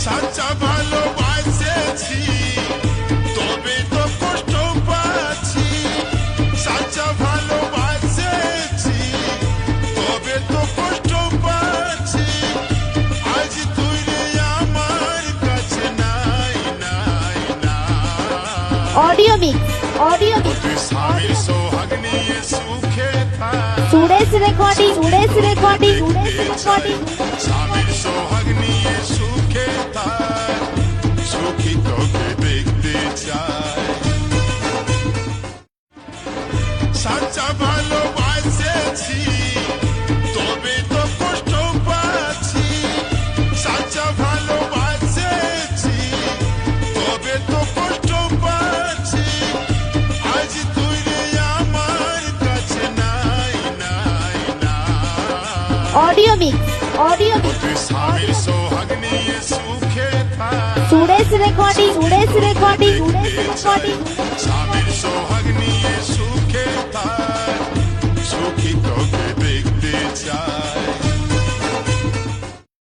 সাচ্চা ভালোবাসেছি তবে তো কষ্ট পাচ্ছি, সাচ্চা ভালোবাসেছি তবে তো কষ্ট পাচ্ছি, আজ তুই রে আমার কাছে নাই নাই নাই। অডিও মিক্স তুই স্বামীর সোহাগ নিয়ে সুখে থাক, সুরেশ রেকর্ডিং স্বামীর সোহাগ নিয়ে সুখে থাক, সুখী তোকে দেখতে চাই। সাচ্চা ভালোবাসেছি তবে তো কষ্ট পাচ্ছি, সাচ্চা ভালোবাসেছি তবে তো কষ্ট পাচ্ছি, আজ তুই রে আমার কাছে নাই নাই নাই। অডিও মিক্স তুই স্বামীর সোহাগ নিয়ে সুখে থাক, সুরেশ রেকর্ডিং স্বামীর সোহাগ